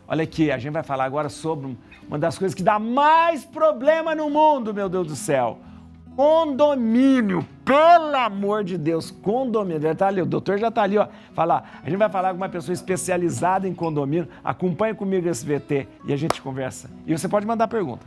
Olha aqui, a gente vai falar agora sobre uma das coisas que dá mais problema no mundo, meu Deus do céu. Condomínio, pelo amor de Deus, condomínio. Ele tá ali, o doutor já está ali, ó. A gente vai falar com uma pessoa especializada em condomínio. Acompanhe comigo esse VT e a gente conversa. E você pode mandar pergunta.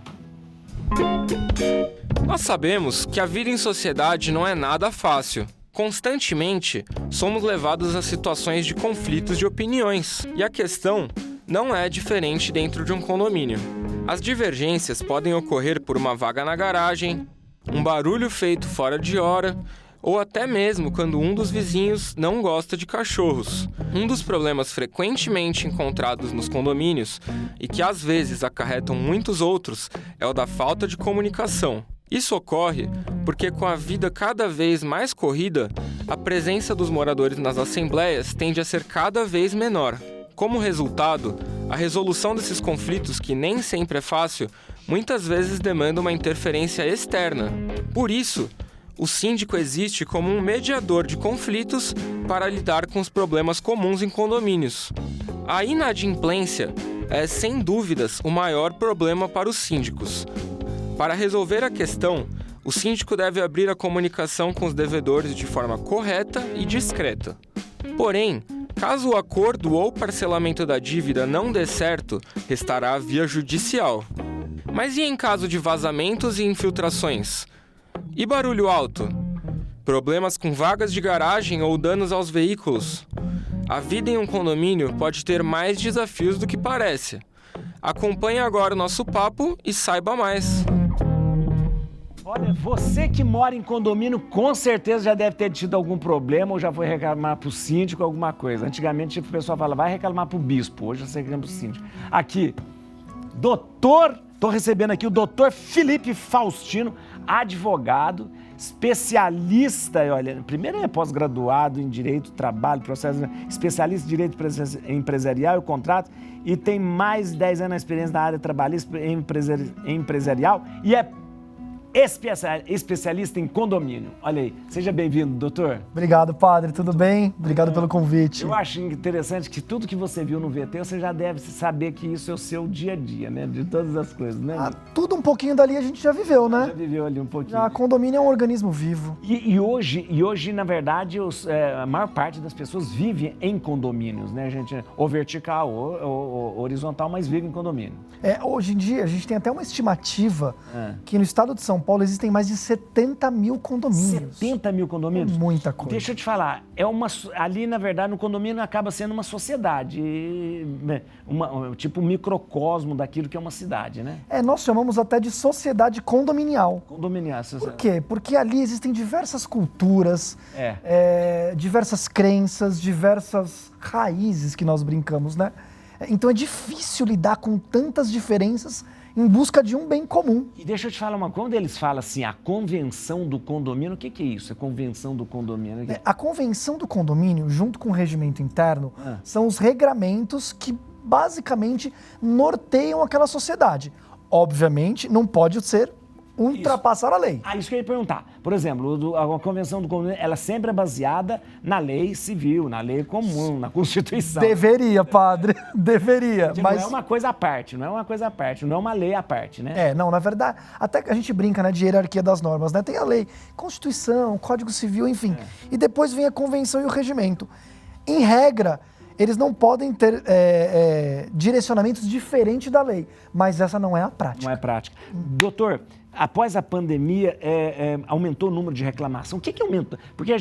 Nós sabemos que a vida em sociedade não é nada fácil. Constantemente, somos levados a situações de conflitos de opiniões. E a questão não é diferente dentro de um condomínio. As divergências podem ocorrer por uma vaga na garagem, um barulho feito fora de hora, ou até mesmo quando um dos vizinhos não gosta de cachorros. Um dos problemas frequentemente encontrados nos condomínios, e que às vezes acarretam muitos outros, é o da falta de comunicação. Isso ocorre porque, com a vida cada vez mais corrida, a presença dos moradores nas assembleias tende a ser cada vez menor. Como resultado, a resolução desses conflitos, que nem sempre é fácil, muitas vezes demanda uma interferência externa. Por isso, o síndico existe como um mediador de conflitos para lidar com os problemas comuns em condomínios. A inadimplência é, sem dúvidas, o maior problema para os síndicos. Para resolver a questão, o síndico deve abrir a comunicação com os devedores de forma correta e discreta. Porém, caso o acordo ou parcelamento da dívida não dê certo, restará a via judicial. Mas e em caso de vazamentos e infiltrações? E barulho alto? Problemas com vagas de garagem ou danos aos veículos? A vida em um condomínio pode ter mais desafios do que parece. Acompanhe agora o nosso papo e saiba mais. Olha, você que mora em condomínio, com certeza já deve ter tido algum problema ou já foi reclamar para o síndico alguma coisa. Antigamente o pessoal fala, vai reclamar para o bispo, hoje você reclama para o síndico. Aqui, estou recebendo aqui o doutor Felipe Faustino, advogado, especialista, olha, primeiro é pós-graduado em Direito, Trabalho, Processo, especialista em Direito Empresarial e Contrato e tem mais de 10 anos de experiência na área trabalhista empresarial e é especialista em condomínio. Olha aí, seja bem-vindo, doutor. Obrigado, padre, tudo bem? Obrigado pelo convite. Eu acho interessante que tudo que você viu no VT, você já deve saber que isso é o seu dia a dia, né? De todas as coisas, né? Tudo um pouquinho dali a gente já viveu, né? Já viveu ali um pouquinho. A condomínio é um organismo vivo. E hoje, na verdade, a maior parte das pessoas vive em condomínios, né, gente? Ou vertical, ou horizontal, mas vive em condomínio. Hoje em dia, a gente tem até uma estimativa que no estado de São Paulo existem mais de 70 mil condomínios. 70 mil condomínios? É muita coisa. Deixa eu te falar, ali, na verdade, no condomínio acaba sendo uma sociedade, tipo um microcosmo daquilo que é uma cidade, né? Nós chamamos até de sociedade condominial. Condominial. Por quê? Porque ali existem diversas culturas, diversas crenças, diversas raízes que nós brincamos, né? Então é difícil lidar com tantas diferenças em busca de um bem comum. E deixa eu te falar quando eles falam assim, a convenção do condomínio, o que é isso? A convenção do condomínio? A convenção do condomínio, junto com o regimento interno, são os regramentos que basicamente norteiam aquela sociedade. Obviamente, não pode ser ultrapassar a lei. Isso que eu ia perguntar. Por exemplo, a convenção do condomínio, ela sempre é baseada na lei civil, na lei comum, na Constituição. Deveria, padre, deveria. Mas mas não é uma coisa à parte, não é uma lei à parte, né? Não, na verdade, até que a gente brinca, né, de hierarquia das normas, né? Tem a lei, Constituição, Código Civil, enfim. E depois vem a convenção e o regimento. Em regra, eles não podem ter direcionamentos diferentes da lei, mas essa não é a prática. Não é prática. Doutor, após a pandemia, aumentou o número de reclamação. O que aumentou? Porque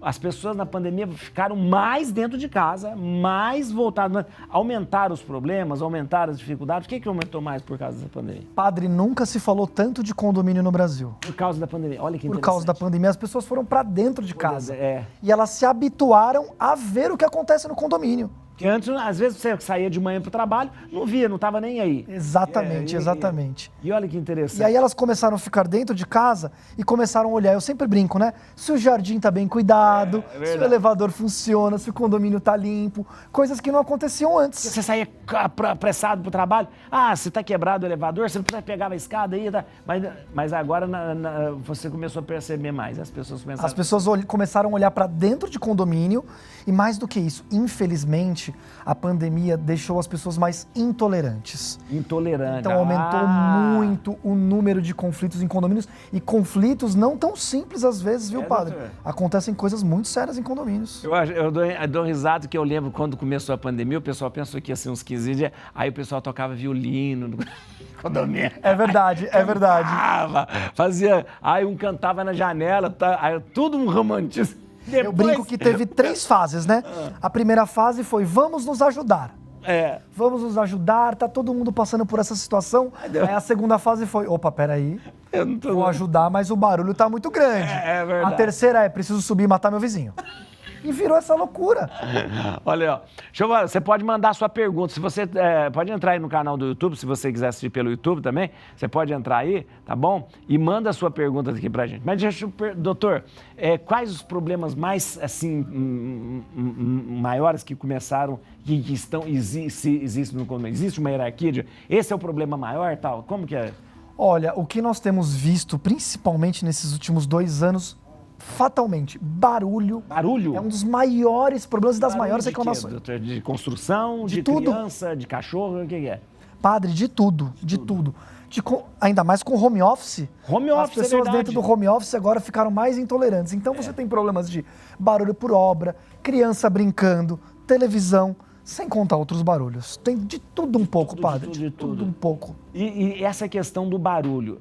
as pessoas na pandemia ficaram mais dentro de casa, mais voltadas, aumentaram os problemas, aumentaram as dificuldades. O que aumentou mais por causa da pandemia? Padre, nunca se falou tanto de condomínio no Brasil. Por causa da pandemia, olha que interessante. Por causa da pandemia, as pessoas foram para dentro de casa. É. E elas se habituaram a ver o que acontece no condomínio. Que antes, às vezes, você saía de manhã para o trabalho, não via, não estava nem aí. Exatamente, exatamente. E olha que interessante. E aí elas começaram a ficar dentro de casa e começaram a olhar. Eu sempre brinco, né? Se o jardim está bem cuidado, se o elevador funciona, se o condomínio está limpo. Coisas que não aconteciam antes. Você saía apressado para o trabalho. Se está quebrado o elevador, você não precisa pegar a escada aí. Tá? Mas agora você começou a perceber mais. As pessoas começaram a olhar para dentro de condomínio. E mais do que isso, infelizmente, infelizmente, a pandemia deixou as pessoas mais intolerantes. Intolerante. Então aumentou muito o número de conflitos em condomínios e conflitos não tão simples às vezes, viu, padre? doutor. Acontecem coisas muito sérias em condomínios. Eu dou risada que eu lembro quando começou a pandemia, o pessoal pensou que ia ser uns 15 dias, aí o pessoal tocava violino no condomínio. É verdade, é verdade. Fazia, aí um cantava na janela, aí tudo um romantismo. Eu brinco que teve 3 fases, né? A primeira fase foi vamos nos ajudar. Vamos nos ajudar, tá todo mundo passando por essa situação. Aí a segunda fase foi, opa, peraí, vou ajudar, mas o barulho tá muito grande. É verdade. A terceira é, preciso subir e matar meu vizinho. E virou essa loucura. Olha, ó, você pode mandar sua pergunta. Se você pode entrar aí no canal do YouTube, se você quiser assistir pelo YouTube também, você pode entrar aí, tá bom? E manda a sua pergunta aqui pra gente. Mas doutor, quais os problemas mais, assim, maiores que começaram, que existem no condomínio? Existe uma hierarquia esse é o problema maior, tal? Como que é? Olha, o que nós temos visto, principalmente nesses últimos 2 anos, fatalmente, barulho. Barulho? É um dos maiores problemas e das maiores de quê, reclamações. doutor? De construção, de tudo. criança, de cachorro, o que é? Padre, de tudo, de tudo. Ainda mais com home office. Home As office, é pessoas verdade. dentro do home office agora ficaram mais intolerantes. Então você tem problemas de barulho por obra, criança brincando, televisão, sem contar outros barulhos. Tem de tudo um pouco, padre. De tudo. Um pouco. E essa questão do barulho,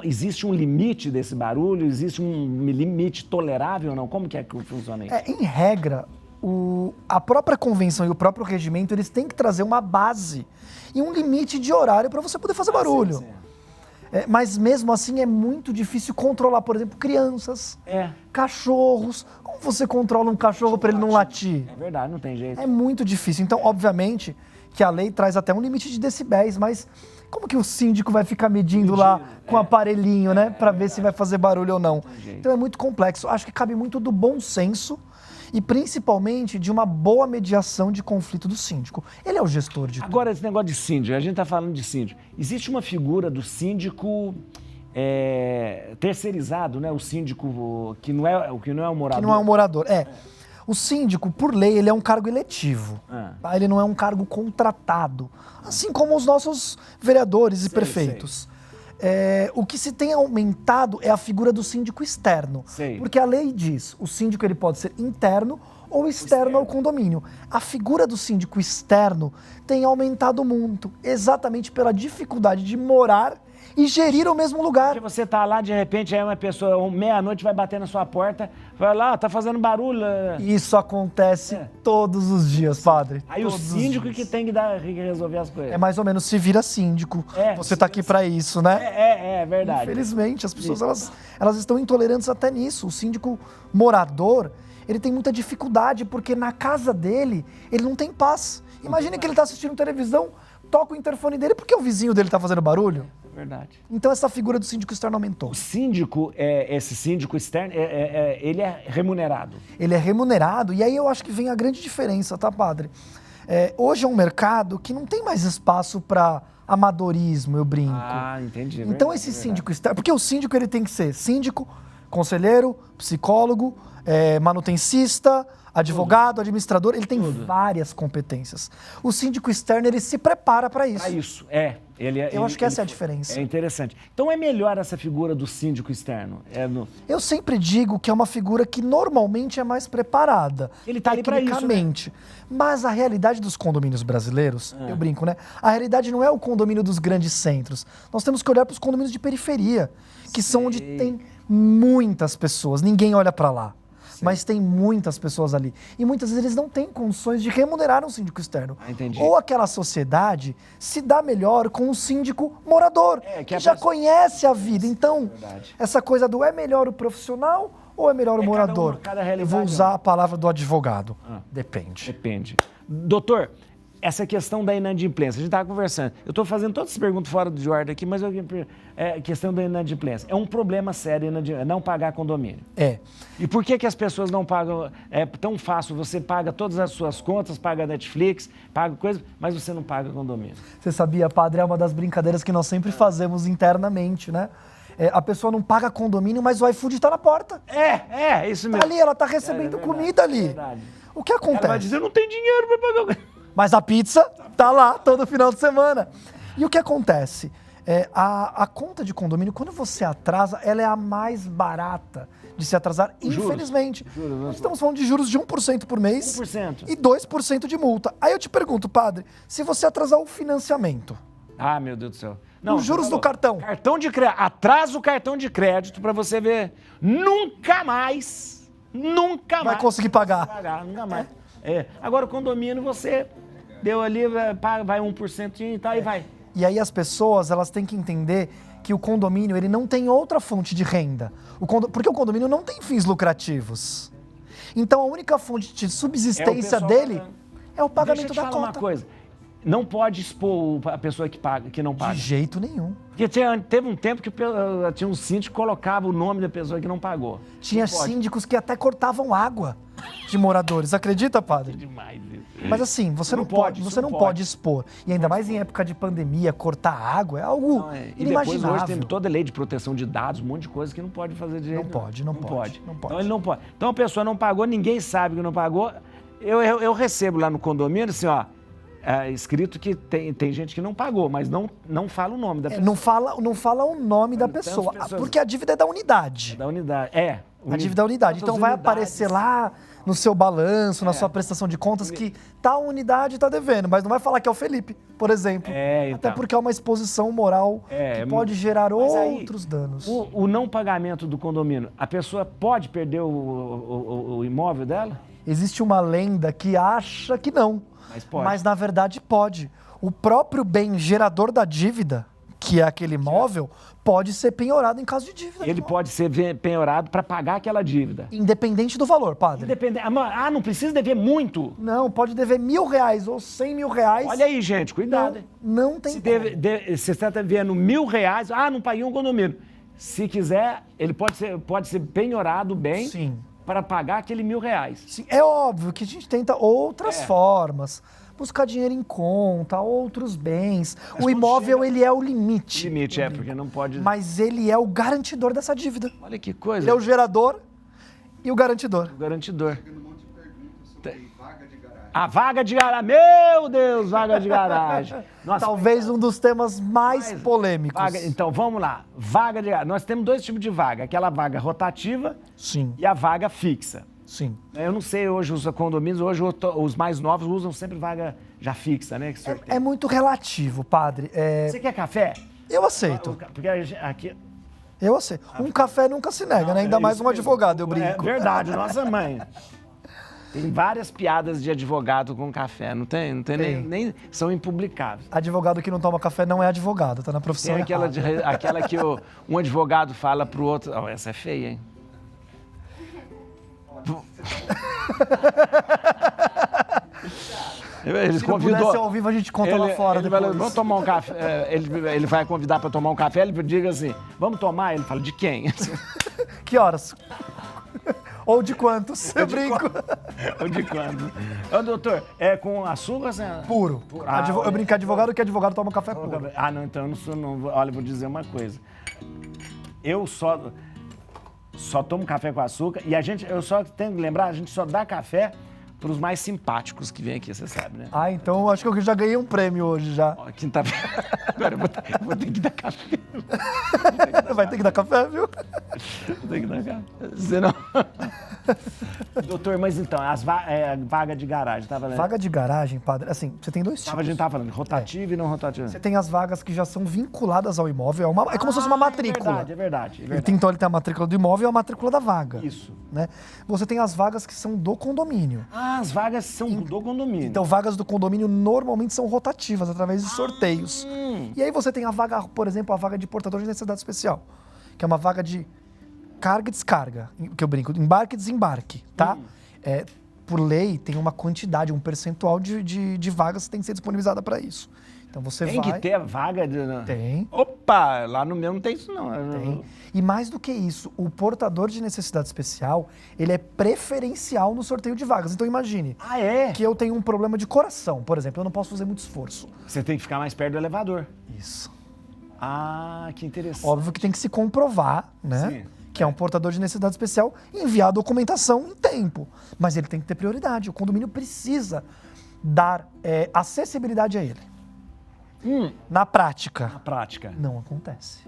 existe um limite desse barulho? Existe um limite tolerável ou não? Como que funciona isso? Em regra, a própria convenção e o próprio regimento, eles têm que trazer uma base e um limite de horário para você poder fazer barulho. Sim. Mas mesmo assim é muito difícil controlar, por exemplo, crianças, cachorros. Como você controla um cachorro para ele não latir? É verdade, não tem jeito. É muito difícil. Então, obviamente, que a lei traz até um limite de decibéis, mas como que o síndico vai ficar medindo lá com o aparelhinho, né? Para ver se vai fazer barulho ou não. Então é muito complexo. Acho que cabe muito do bom senso e principalmente de uma boa mediação de conflito do síndico. Ele é o gestor de tudo. Agora, esse negócio de síndico, a gente está falando de síndico. Existe uma figura do síndico terceirizado, né? O síndico que não é o morador. Que não é um morador, O síndico, por lei, ele é um cargo eletivo. Tá? Ele não é um cargo contratado. Assim como os nossos vereadores e prefeitos. O que se tem aumentado é a figura do síndico externo. Porque a lei diz, o síndico ele pode ser interno ou externo ao condomínio. A figura do síndico externo tem aumentado muito, exatamente pela dificuldade de morar e gerir o mesmo lugar. Porque você tá lá, de repente, aí uma pessoa, meia-noite, vai bater na sua porta, vai lá, tá fazendo barulho. Isso acontece todos os dias, padre. Aí o síndico que tem que resolver as coisas. É mais ou menos, se vira síndico. Você tá aqui pra isso, né? É verdade. Infelizmente, as pessoas elas estão intolerantes até nisso. O síndico morador, ele tem muita dificuldade, porque na casa dele, ele não tem paz. Imagine que ele tá assistindo televisão, toca o interfone dele porque o vizinho dele tá fazendo barulho. Verdade. Então essa figura do síndico externo aumentou. O síndico, esse síndico externo, ele é remunerado? Ele é remunerado, e aí eu acho que vem a grande diferença, tá, padre? Hoje é um mercado que não tem mais espaço para amadorismo, eu brinco. Ah, entendi. Então esse síndico externo, porque o síndico ele tem que ser síndico, conselheiro, psicólogo, manutencista, advogado, administrador, ele tem várias competências. O síndico externo, ele se prepara para isso. Para isso, Eu acho que essa é a diferença. É interessante. Então é melhor essa figura do síndico externo? Eu sempre digo que é uma figura que normalmente é mais preparada. Ele tá ali para isso, tecnicamente. Mas a realidade dos condomínios brasileiros, eu brinco, né? A realidade não é o condomínio dos grandes centros. Nós temos que olhar para os condomínios de periferia, que são onde tem muitas pessoas. Ninguém olha para lá. Mas tem muitas pessoas ali. E muitas vezes eles não têm condições de remunerar um síndico externo. Entendi. Ou aquela sociedade se dá melhor com um síndico morador, que já conhece a vida. Então, essa coisa do é melhor o profissional ou é melhor o morador? Eu vou usar a palavra do advogado. Depende. Doutor, essa questão da inadimplência, a gente estava conversando. Eu estou fazendo todas as perguntas fora do ordem aqui, mas questão da inadimplência. É um problema sério não pagar condomínio. E por que as pessoas não pagam? É tão fácil, você paga todas as suas contas, paga Netflix, paga coisa, mas você não paga condomínio. Você sabia, padre, é uma das brincadeiras que nós sempre fazemos internamente, né? A pessoa não paga condomínio, mas o iFood está na porta. Isso mesmo. Tá ali, ela está recebendo comida ali. Verdade. O que Ela vai acontece? dizer, eu não tenho dinheiro pra pagar o... Mas a pizza tá lá todo final de semana. E o que acontece? A conta de condomínio, quando você atrasa, ela é a mais barata de se atrasar, infelizmente. Nós estamos falando de juros de 1% por mês 1%. e 2% de multa. Aí eu te pergunto, padre, se você atrasar o financiamento, Ah, meu Deus do céu. os juros do cartão, Cartão de crédito. Atrasa o cartão de crédito pra você ver. Nunca mais vai conseguir pagar. nunca mais. Agora o condomínio você deu ali, vai 1% e tal, e vai. E aí as pessoas, elas têm que entender que o condomínio, ele não tem outra fonte de renda. Porque o condomínio não tem fins lucrativos. Então a única fonte de subsistência pessoal dele pagando. é o pagamento Deixa eu te da falar conta. uma coisa. Não pode expor a pessoa que não paga. De jeito nenhum. Porque teve um tempo que tinha um síndico que colocava o nome da pessoa que não pagou. Tinha Não pode. síndicos que até cortavam água de moradores. Acredita, padre? Demais isso. Mas assim, você Não não pode, pode, você não não pode. pode expor. E ainda mais em época de pandemia, cortar água é algo Não, E depois inimaginável. hoje tem toda a lei de proteção de dados, um monte de coisa que não pode fazer direito. Não pode, não pode. Então ele não pode. Então a pessoa não pagou, ninguém sabe que não pagou. Eu recebo lá no condomínio, assim, ó, escrito que tem gente que não pagou, mas não fala o nome da pessoa. Não fala o nome da Tantas pessoa, pessoas- porque a dívida é da unidade. Da unidade. A dívida é unidade. Então Quantas vai unidades? aparecer lá no seu balanço, na sua prestação de contas, que tal unidade está devendo, mas não vai falar que é o Felipe, por exemplo. Então. Até porque é uma exposição moral que pode gerar Mas aí, outros danos. O não pagamento do condomínio, a pessoa pode perder o imóvel dela? Existe uma lenda que acha que não, Mas pode. mas na verdade pode. O próprio bem gerador da dívida, que é aquele imóvel, pode ser penhorado em caso de dívida. Ele pode ser penhorado para pagar aquela dívida. Independente do valor, padre. Independente. Não precisa dever muito. Não, pode dever R$1.000 ou R$100.000. Olha aí, gente, cuidado. hein? Não tem Se como. você está devendo R$1.000, não paguei um condomínio. Se quiser, ele pode ser penhorado bem Sim. para pagar aquele R$1.000. Sim, é óbvio que a gente tenta outras formas. Buscar dinheiro em conta, outros bens. O quando imóvel, chega- ele é o limite. Limite, porque não pode... Mas ele é o garantidor dessa dívida. Olha que coisa. Ele é o gerador e o garantidor. O garantidor. Chegando um monte de perguntas sobre vaga de garagem. A vaga de garagem. Meu Deus, vaga de garagem. Nossa, Talvez um dos temas mais polêmicos. Então, vamos lá. Vaga de garagem. Nós temos dois tipos de vaga. Aquela vaga rotativa Sim, e a vaga fixa. sim. Eu não sei hoje os condomínios, hoje os mais novos usam sempre vaga já fixa, né? Que sorteio. É muito relativo, padre. Você quer café? Eu aceito. Porque aqui... Eu aceito. Um café nunca se nega, né? Ainda mais um advogado, eu É brinco. verdade, nossa mãe. Tem várias piadas de advogado com café, não tem? Não tem, nem são impublicáveis. Advogado que não toma café não é advogado, tá na profissão Tem aquela, errada. aquela que um advogado fala pro outro... Oh, essa é feia, hein? Ele Se não pudesse ao vivo, a gente conta lá fora ele depois. fala, vamos tomar um café. Ele vai convidar para tomar um café, ele diga assim, vamos tomar? Ele fala, de quem? Que horas? Ou de quantos? Eu brinco. Ou de quando? Ô, doutor, é com açúcar? Assim? Puro. Eu brinco advogado que advogado toma café puro. Não, então eu não sou... Não, olha, eu vou dizer uma coisa. Eu só tomo café com açúcar e eu só tenho que lembrar, a gente só dá café para os mais simpáticos que vêm aqui, você sabe, né? Então acho que eu já ganhei um prêmio hoje já. Ó, quinta-feira. Agora eu vou ter que dar café. Vai ter que dar café, viu? Vou ter que dar café. Senão... Doutor, mas então, vaga de garagem, tava lendo. Vaga de garagem, padre, assim, você tem dois tipos. A gente tava falando, rotativa e não rotativa. Você tem as vagas que já são vinculadas ao imóvel, é como se fosse uma matrícula. É verdade. Então ele tem a matrícula do imóvel e a matrícula da vaga. Isso. Né? Você tem as vagas que são do condomínio. As vagas são do condomínio. Então, vagas do condomínio normalmente são rotativas, através de sorteios. E aí você tem a vaga, por exemplo, a vaga de portador de necessidade especial, que é uma vaga de carga e descarga, que eu brinco, embarque e desembarque, tá? Por lei, tem uma quantidade, um percentual de vagas que tem que ser disponibilizada para isso. Então você Tem vai... que ter a vaga de... Tem. Opa, lá no meu não tem isso não. Tem. E mais do que isso, o portador de necessidade especial, ele é preferencial no sorteio de vagas. Então imagine Ah, é? que eu tenho um problema de coração, por exemplo, eu não posso fazer muito esforço. Você tem que ficar mais perto do elevador. Isso. Ah, que interessante. Óbvio que tem que se comprovar, né? Sim. que é um portador de necessidade especial, enviar a documentação em tempo. Mas ele tem que ter prioridade. O condomínio precisa dar acessibilidade a ele. Na prática, Na prática. não acontece.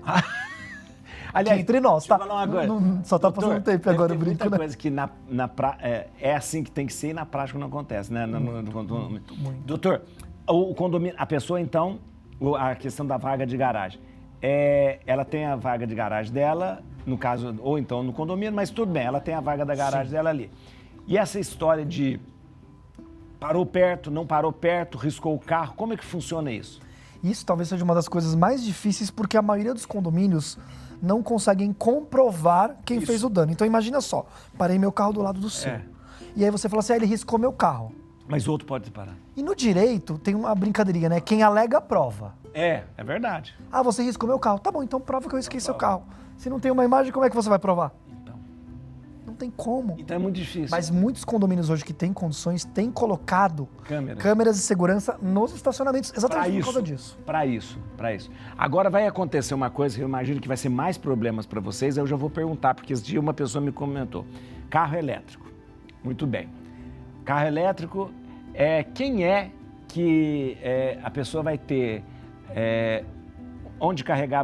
Aliás, Aqui entre nós, deixa eu tá? falar uma coisa. Só tá Doutor, passando tempo deve agora, ter eu brinco, muita né? coisa que é assim que tem que ser e na prática não acontece, né? No condomínio. Doutor, o condomínio, a pessoa então, a questão da vaga de garagem. Ela tem a vaga de garagem dela, no caso, ou então no condomínio, mas tudo bem, ela tem a vaga da garagem dela ali. E essa história de parou perto, não parou perto, riscou o carro, como é que funciona isso? Isso talvez seja uma das coisas mais difíceis, porque a maioria dos condomínios não conseguem comprovar quem fez o dano. Então imagina só, parei meu carro do lado do seu. E aí você fala assim, ele riscou meu carro. Mas o outro pode parar. E no direito tem uma brincadeirinha, né? Quem alega, prova. É verdade. Ah, você riscou meu carro. Tá bom, então prova que eu risquei seu carro. Se não tem uma imagem, como é que você vai provar? Então. Não tem como. Então é muito difícil. Mas muitos condomínios hoje que têm condições têm colocado Câmeras. câmeras de segurança nos estacionamentos, exatamente por causa disso. Para isso. Agora vai acontecer uma coisa que eu imagino que vai ser mais problemas para vocês, eu já vou perguntar, porque esse dia uma pessoa me comentou. Carro elétrico. Muito bem. Carro elétrico, quem é que a pessoa vai ter onde carregar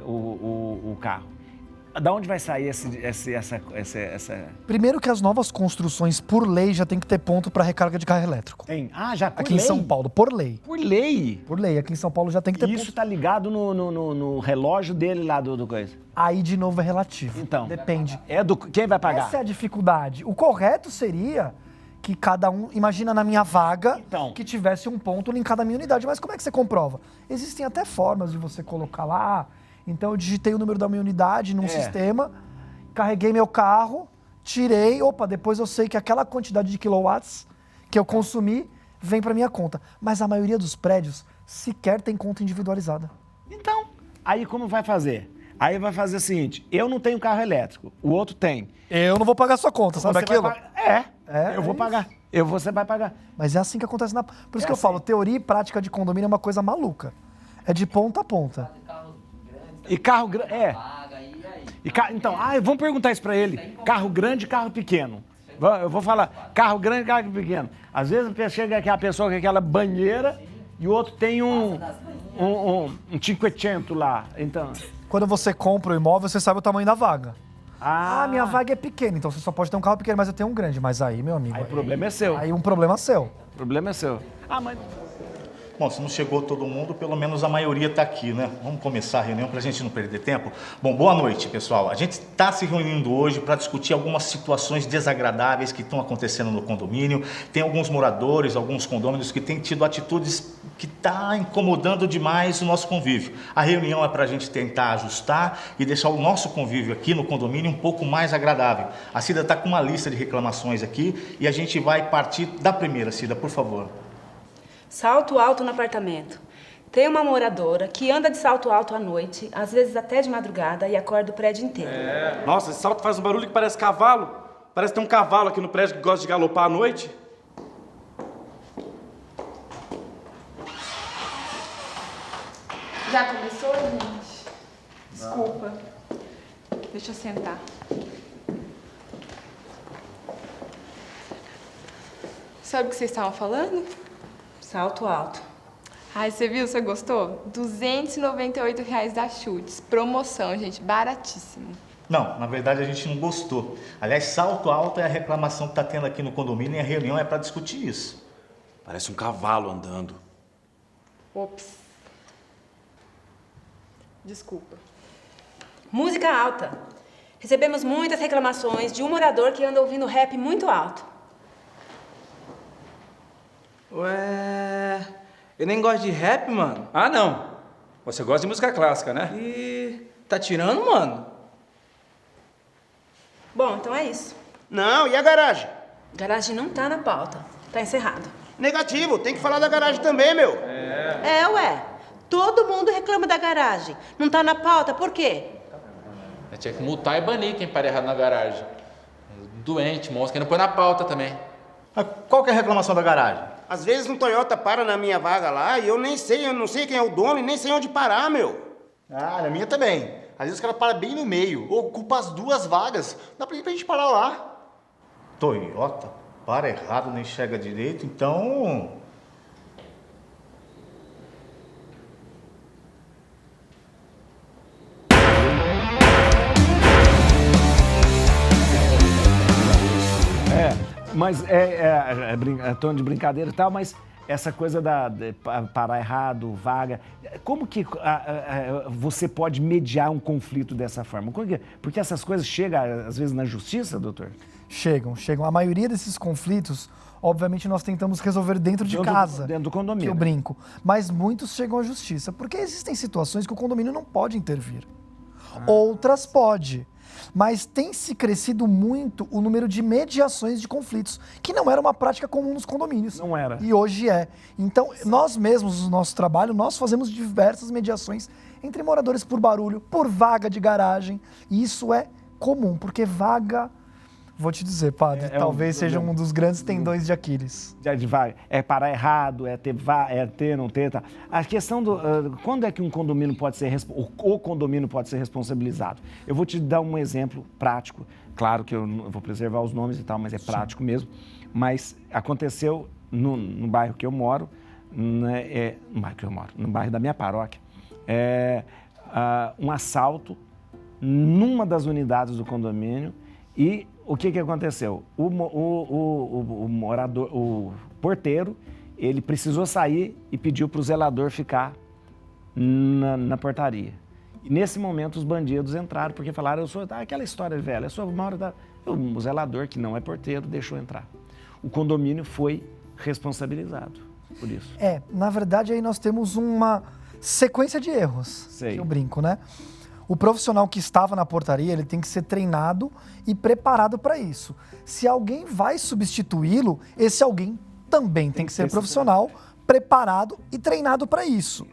o carro? Da onde vai sair essa... Primeiro que as novas construções, por lei, já tem que ter ponto para recarga de carro elétrico. Tem? Ah, já por Aqui lei? em São Paulo, por lei. Por lei? Por lei, aqui em São Paulo já tem que ter E isso ponto. tá ligado no relógio dele lá do coisa? Aí, de novo, é relativo. Então. Depende. Quem vai pagar? Essa é a dificuldade. O correto seria que cada um, imagina na minha vaga, Então. que tivesse um ponto linkado à minha unidade. Mas como é que você comprova? Existem até formas de você colocar lá. Então eu digitei o número da minha unidade num sistema, carreguei meu carro, tirei, depois eu sei que aquela quantidade de quilowatts que eu consumi vem para minha conta. Mas a maioria dos prédios sequer tem conta individualizada. Então, aí como vai fazer? Aí vai fazer o seguinte, eu não tenho carro elétrico, o outro tem. Eu não vou pagar sua conta, sabe Você vai aquilo? pagar- eu vou pagar. Você vai pagar. Mas é assim que acontece na... Por isso que eu falo, teoria e prática de condomínio é uma coisa maluca. É de ponta a ponta. E carro grande, então, vamos perguntar isso pra ele. Carro grande e carro pequeno. Eu vou falar, carro grande e carro pequeno. Às vezes chega aqui a pessoa com aquela banheira e o outro tem um 500 lá. Então, Quando você compra o imóvel, você sabe o tamanho da vaga. Ah, minha vaga é pequena, então você só pode ter um carro pequeno, mas eu tenho um grande. Mas aí, meu amigo, aí o problema é seu. aí um problema seu. O problema é seu. Ah, mas... Bom, se não chegou todo mundo, pelo menos a maioria está aqui, né? Vamos começar a reunião para a gente não perder tempo. Bom, boa noite, pessoal. A gente está se reunindo hoje para discutir algumas situações desagradáveis que estão acontecendo no condomínio. Tem alguns moradores, alguns condôminos que têm tido atitudes que estão incomodando demais o nosso convívio. A reunião é para a gente tentar ajustar e deixar o nosso convívio aqui no condomínio um pouco mais agradável. A Cida está com uma lista de reclamações aqui e a gente vai partir da primeira, Cida, por favor. Salto alto no apartamento. Tem uma moradora que anda de salto alto à noite, às vezes até de madrugada, e acorda o prédio inteiro. Nossa, esse salto faz um barulho que parece cavalo. Parece que tem um cavalo aqui no prédio que gosta de galopar à noite. Já começou, gente? Desculpa. Deixa eu sentar. Sabe o que vocês estavam falando? Salto alto. Ai, você viu? Você gostou? R$ 298 da Chutes. Promoção, gente. Baratíssimo. Não, na verdade a gente não gostou. Aliás, salto alto é a reclamação que está tendo aqui no condomínio e a reunião é para discutir isso. Parece um cavalo andando. Ops. Desculpa. Música alta. Recebemos muitas reclamações de um morador que anda ouvindo rap muito alto. Ué, eu nem gosto de rap, mano. Ah, não. Você gosta de música clássica, né? E tá tirando, mano? Bom, então é isso. Não, e a garagem? Garagem não tá na pauta. Tá encerrado. Negativo, tem que falar da garagem também, meu. Ué. Todo mundo reclama da garagem. Não tá na pauta, por quê? Eu tinha que multar e banir quem para errado na garagem. Doente, monstro, que não põe na pauta também. Qual que é a reclamação da garagem? Às vezes um Toyota para na minha vaga lá e eu não sei quem é o dono e nem sei onde parar, meu. Ah, na minha também. Às vezes o cara para bem no meio, ocupa as 2 vagas. Dá pra gente parar lá. Toyota, para errado, não enxerga direito, então... Mas tom de brincadeira e tal, mas essa coisa de parar errado, vaga, como que você pode mediar um conflito dessa forma? Porque essas coisas chegam, às vezes, na justiça, doutor? Chegam. A maioria desses conflitos, obviamente, nós tentamos resolver dentro de casa. Dentro do condomínio. Que eu brinco. Mas muitos chegam à justiça, porque existem situações que o condomínio não pode intervir. Outras pode. Mas tem se crescido muito o número de mediações de conflitos, que não era uma prática comum nos condomínios. Não era. E hoje é. Então, nós mesmos, no nosso trabalho, nós fazemos diversas mediações entre moradores por barulho, por vaga de garagem. E isso é comum, porque vaga... Vou te dizer, padre, talvez seja um dos grandes tendões de Aquiles. De vaga. É parar errado, não ter, tá. A questão do... quando é que um condomínio pode ser... O condomínio pode ser responsabilizado? Eu vou te dar um exemplo prático. Claro que eu vou preservar os nomes e tal, mas é prático mesmo. Mas aconteceu no bairro que eu moro, no bairro da minha paróquia, um assalto numa das unidades do condomínio e... O que aconteceu? O porteiro, ele precisou sair e pediu para o zelador ficar na portaria. E nesse momento os bandidos entraram porque falaram, aquela história velha, o zelador, que não é porteiro, deixou entrar. O condomínio foi responsabilizado por isso. Na verdade aí nós temos uma sequência de erros, que eu brinco, né? O profissional que estava na portaria, ele tem que ser treinado e preparado para isso. Se alguém vai substituí-lo, esse alguém também tem que ser profissional, preparado e treinado para isso.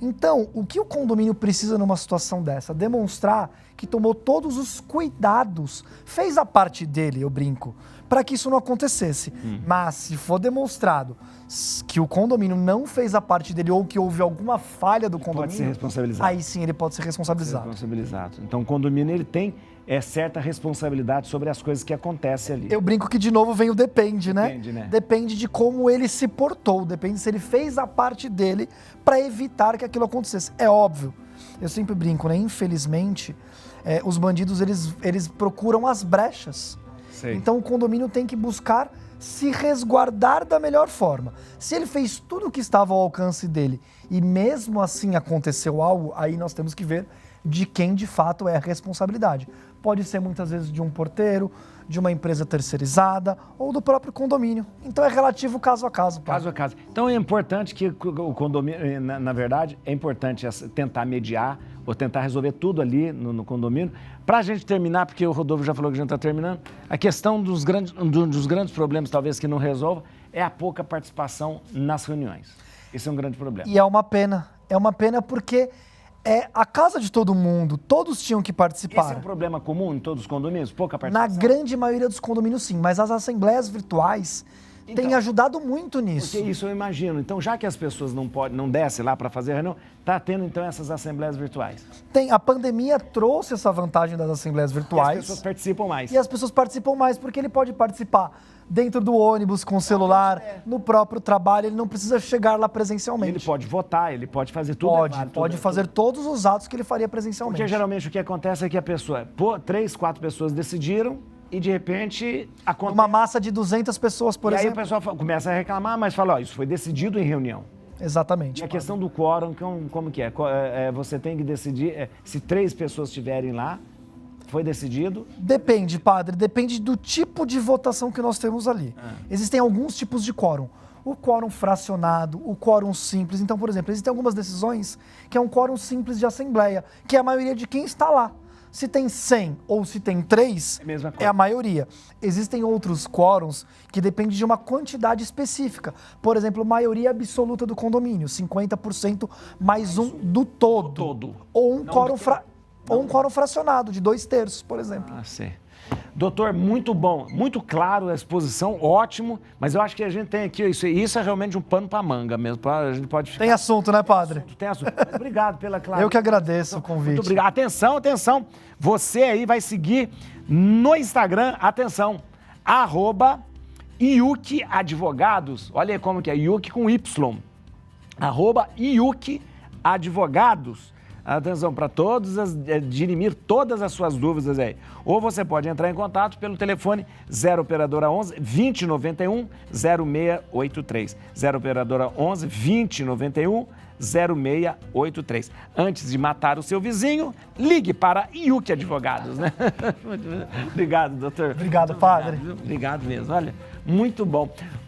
Então, o que o condomínio precisa numa situação dessa? Demonstrar que tomou todos os cuidados, fez a parte dele, eu brinco, para que isso não acontecesse. Mas se for demonstrado que o condomínio não fez a parte dele ou que houve alguma falha do condomínio, pode ser responsabilizado. Aí sim ele pode ser responsabilizado. Então o condomínio ele tem certa responsabilidade sobre as coisas que acontecem ali. Eu brinco que de novo vem o depende, né? Depende, né? Depende de como ele se portou, depende se ele fez a parte dele para evitar que aquilo acontecesse. É óbvio, eu sempre brinco, né? Infelizmente, os bandidos eles procuram as brechas. Sei. Então o condomínio tem que buscar se resguardar da melhor forma. Se ele fez tudo o que estava ao alcance dele e mesmo assim aconteceu algo, aí nós temos que ver de quem de fato é a responsabilidade. Pode ser muitas vezes de um porteiro, de uma empresa terceirizada ou do próprio condomínio. Então é relativo caso a caso. Caso a caso. Então é importante que o condomínio, na verdade, é importante tentar mediar ou tentar resolver tudo ali no condomínio. Para a gente terminar, porque o Rodolfo já falou que a gente está terminando, a questão dos grandes problemas, talvez, que não resolva, é a pouca participação nas reuniões. Esse é um grande problema. E é uma pena. É uma pena porque é a casa de todo mundo, todos tinham que participar. Esse é um problema comum em todos os condomínios? Pouca participação? Na grande maioria dos condomínios, sim. Mas as assembleias virtuais têm ajudado muito nisso. Porque isso eu imagino. Então, já que as pessoas não descem lá para fazer a reunião, está tendo, então, essas assembleias virtuais? A pandemia trouxe essa vantagem das assembleias virtuais. E as pessoas participam mais. E as pessoas participam mais, porque ele pode participar dentro do ônibus, com o celular, no próprio trabalho, ele não precisa chegar lá presencialmente. Ele pode votar, ele pode fazer tudo. Pode fazer todos os atos que ele faria presencialmente. Porque geralmente o que acontece é que a pessoa, 3, 4 pessoas decidiram e de repente acontece... Uma massa de 200 pessoas, por exemplo. E aí o pessoal começa a reclamar, mas fala, isso foi decidido em reunião. Exatamente. E a questão do quórum, como que é? Você tem que decidir, se 3 pessoas estiverem lá, foi decidido? Depende, padre. Depende do tipo de votação que nós temos ali. Existem alguns tipos de quórum. O quórum fracionado, o quórum simples. Então, por exemplo, existem algumas decisões que é um quórum simples de assembleia, que é a maioria de quem está lá. Se tem 100 ou se tem 3, é a maioria. Existem outros quórums que dependem de uma quantidade específica. Por exemplo, maioria absoluta do condomínio, 50% mais um do todo. Ou um quórum fracionado, de 2/3, por exemplo. Sim. Doutor, muito bom, muito claro a exposição, ótimo, mas eu acho que a gente tem aqui, isso é realmente um pano para manga mesmo, a gente pode ficar... Tem assunto, né, padre? Tem assunto. Mas obrigado pela clareza. Eu que agradeço o convite. Muito obrigado. Atenção, atenção, você aí vai seguir no Instagram, atenção, @Iuki Advogados, olha aí como que é, Iuki com Y, @Iuki Advogados. Atenção para todos, dirimir todas as suas dúvidas aí. Ou você pode entrar em contato pelo telefone 0 operadora 11 2091 0683. 0 operadora 11 2091 0683. Antes de matar o seu vizinho, ligue para Iuki Advogados, né? Obrigado, doutor. Obrigado, padre. Obrigado mesmo, olha, muito bom.